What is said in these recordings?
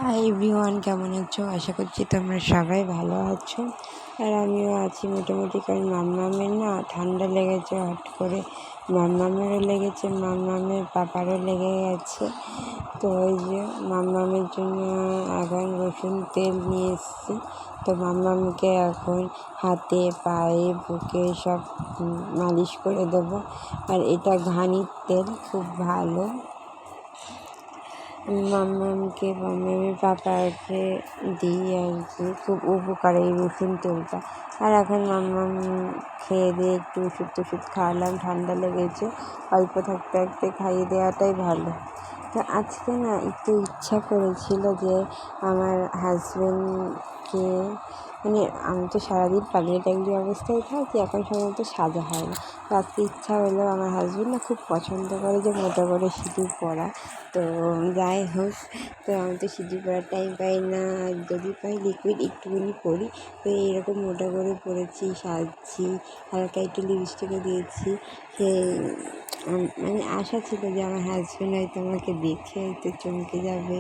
Hi everyone, কেমন আছো? আশা করছি তোমরা সবাই ভালো আছো। আর আমিও আছি মোটামুটি, কারণ মাম্মামের না ঠান্ডা লেগেছে হট করে। মাম্মামেরও লেগেছে, মাম্মামের পাপারও লেগে গেছে। তো ওই যে মাম্মামের জন্য এখন রসুন তেল নিয়ে এসেছি। তো মাম্মামকে এখন হাতে, পায়ে, বুকে সব মালিশ করে দেবো। আর এটা ঘানির তেল, খুব ভালো। মাম্মামের পাপাকে দিই আর কি, খুব উপকার এই রসুন তেলটা। আর এখন মাম্মাম খেয়ে দিয়ে একটু ওষুধ খাওয়ালাম, ঠান্ডা লেগেছে, অল্প থাকতে থাকতে খাইয়ে দেওয়াটাই ভালো। তো আজকে না একটু ইচ্ছা করেছিল যে আমার হাজব্যান্ডকে, মানে আমি তো সারাদিন টাগলি অবস্থায় থাকি, এখন সাধারণত সাজা হয় না। তো আজকে ইচ্ছা হলো, আমার হাজব্যান্ড না খুব পছন্দ করে যে মোটা করে সিঁদুর পরা। তো যাই হোক, তো আমি তো সিঁদুর পরার টাইম পাই না, যদি পাই লিকুইড একটুখানি পরি। তো এইরকম মোটা করে পরেছি, সাজছি, হালকা একটু লিপস্টিকও দিয়েছি। মানে আশা ছিল যে আমার হাজব্যান্ড হয়তো আমাকে দেখে হয়তো চমকে যাবে,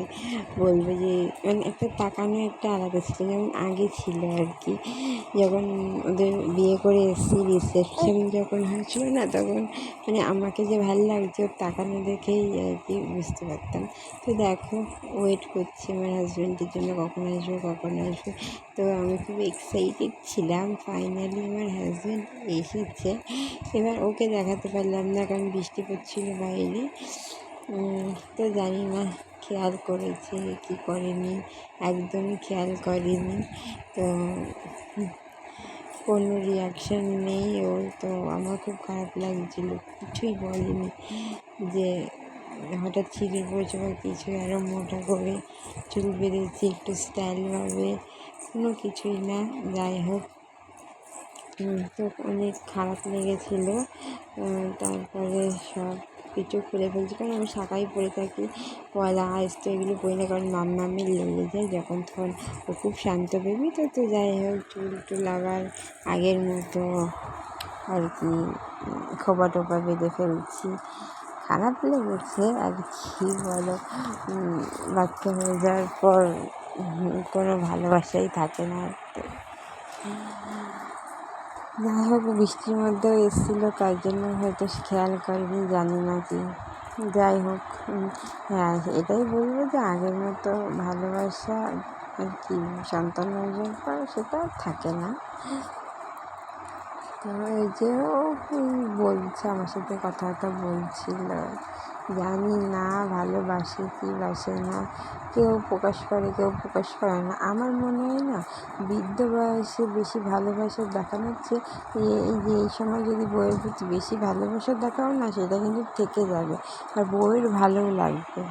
বলবে যে, মানে একটা তাকানো একটা আলাদা ছিল, যেমন আগে ছিল আর কি। যখন ওদের বিয়ে করে এসেছি, রিসেপশন যখন হয়েছিল না, তখন মানে আমাকে যে ভালো লাগছে ওর তাকানো দেখেই আর কি বুঝতে পারতাম। তো দেখো, ওয়েট করছি আমার হাজব্যান্ডের জন্য, কখন আসবে। তো আমি খুব এক্সাইটেড ছিলাম। ফাইনালি আমার হাজব্যান্ড এসেছে। এবার ওকে দেখাতে পারলাম না, কারণ বৃষ্টি পড়ছিল বাইরে। তো জানি না খেয়াল করেছে কি করেনি, একদমই খেয়াল করেনি। তো কোনো রিয়াকশান নেই ওর। তো আমার খুব খারাপ লাগছিলো, কিছুই বলেনি যে হঠাৎ ছিঁড়ে পড়েছে বা কিছু। আরও মোটা করে চুল বেঁধেছি একটু স্টাইলভাবে, কোনো কিছুই না। যাই হোক, তো অনেক খারাপ লেগেছিলো। তারপরে সব কিছু খুলে ফেলছি, কারণ আমি শাখাই পরে থাকি, পয়লা আস্তে এগুলো পরি না, কারণ মাম্মামের লেগে যায় যখন তখন। ও খুব শান্ত বেবি। তো যাই হোক, চুল আবার আগের মতো আর কি খোপা টোপা বেঁধে ফেলছি। খারাপ লেগেছে আর কি বলো, বাচ্চা হয়ে যাওয়ার পর কোনো ভালোবাসাই থাকে না। যাই হোক, বৃষ্টির মধ্যেও এসেছিলো, তার জন্য হয়তো খেয়াল করেনি, জানি না কি। যাই হোক, হ্যাঁ এটাই বলবো যে আগের মতো ভালোবাসা আর কি সন্তান হয়ে যাওয়ার পর সেটা থাকে না। তো এই যে ও বলছে, আমার সাথে কথাবার্তা বলছিল, জানি না ভালোবাসে কি বাসে না। কেউ প্রকাশ করে, কেউ প্রকাশ করে না। আমার মনে হয় না, বৃদ্ধ বয়সে বেশি ভালোবাসা দেখানোর চেয়ে এই যে এই সময় যদি বউয়ের প্রতি বেশি ভালোবাসা দেখাও না, সেটা কিন্তু থেকে যাবে, আর বউয়ের ভালোও লাগবে।